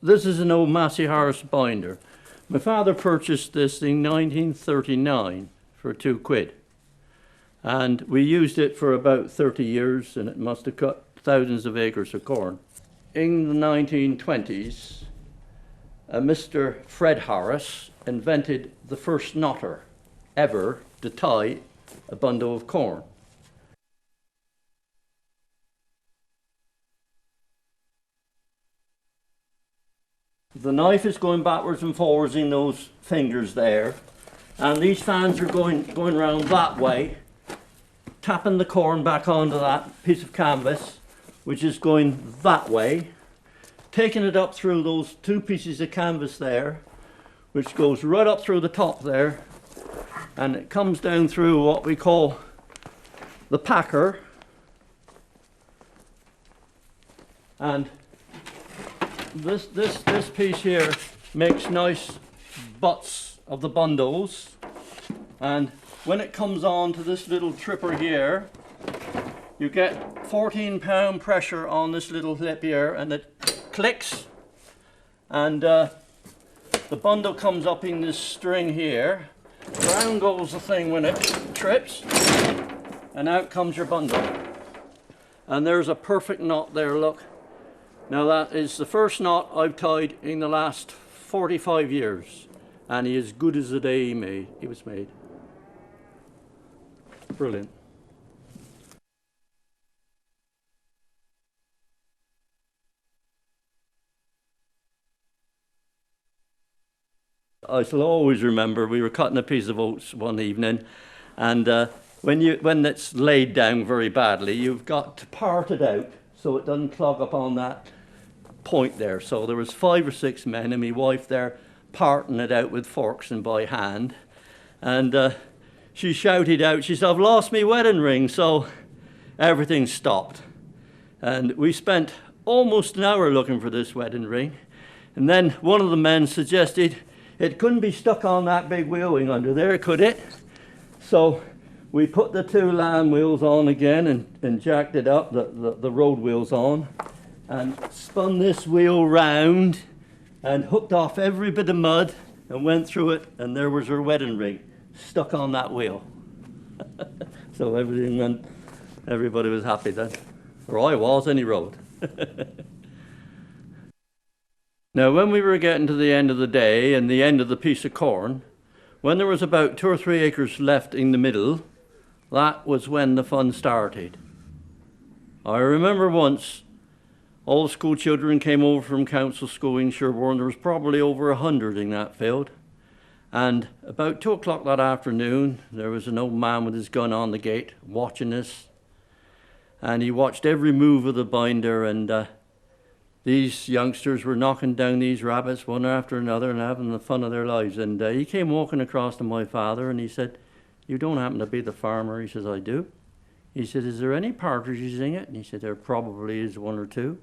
this is an old Massey Harris binder. My father purchased this in 1939 for £2. And we used it for about 30 years, and it must have cut thousands of acres of corn. In the 1920s, Mr. Fred Harris invented the first knotter ever to tie a bundle of corn. The knife is going backwards and forwards in those fingers there, and these fans are going around that way, tapping the corn back onto that piece of canvas, which is going that way, taking it up through those two pieces of canvas there, which goes right up through the top there, and it comes down through what we call the packer, and this piece here makes nice butts of the bundles, and when it comes on to this little tripper here, you get 14-pound pressure on this little lip here, and it clicks, and the bundle comes up in this string here. Down goes the thing when it trips, and out comes your bundle. And there's a perfect knot there, look. Now that is the first knot I've tied in the last 45 years, and he is as good as the day he was made. Brilliant. I shall always remember we were cutting a piece of oats one evening, and when it's laid down very badly, you've got to part it out so it doesn't clog up on that point there. So there was 5 or 6 men and my wife there parting it out with forks and by hand, and she shouted out, she said, "I've lost my wedding ring," so everything stopped. And we spent almost an hour looking for this wedding ring, and then one of the men suggested it couldn't be stuck on that big wheel wing under there, could it? So we put the 2 lamb wheels on again and jacked it up, the road wheels on, and spun this wheel round and hooked off every bit of mud and went through it, and there was her wedding ring stuck on that wheel. So everybody was happy then. Or I was, any road. Now, when we were getting to the end of the day and the end of the piece of corn, when there was about 2 or 3 acres left in the middle, that was when the fun started. I remember once, all the school children came over from council school in Sherborne. There was probably over 100 in that field. And about 2 o'clock that afternoon, there was an old man with his gun on the gate watching us. And he watched every move of the binder, and these youngsters were knocking down these rabbits one after another and having the fun of their lives. And he came walking across to my father and he said, "You don't happen to be the farmer?" He says, "I do." He said, "Is there any partridges in it?" And he said, "There probably is 1 or 2.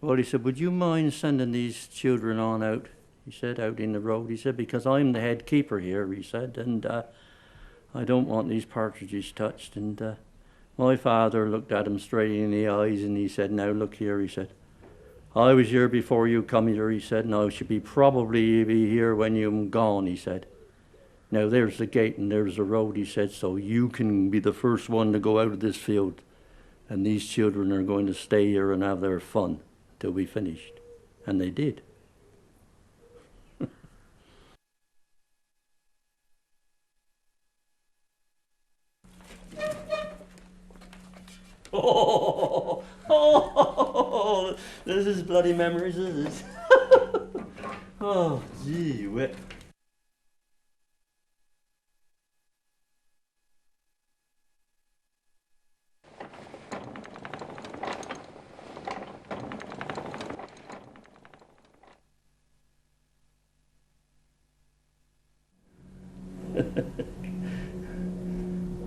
Well, he said, "Would you mind sending these children on out?" He said, "Out in the road." He said, "Because I'm the head keeper here," he said, "and I don't want these partridges touched." And my father looked at him straight in the eyes and he said, "Now look here," he said, "I was here before you come here," he said, "and I should probably be here when you're gone," he said. "Now there's the gate and there's the road," he said, "so you can be the first one to go out of this field, and these children are going to stay here and have their fun till we finished." And they did. Oh, this is bloody memories, is it? Oh, gee whip.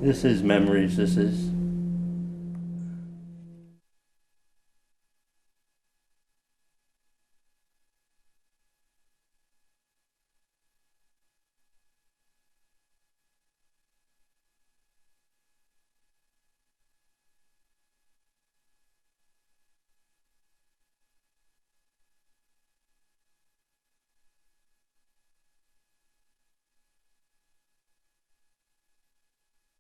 This is memories, this is.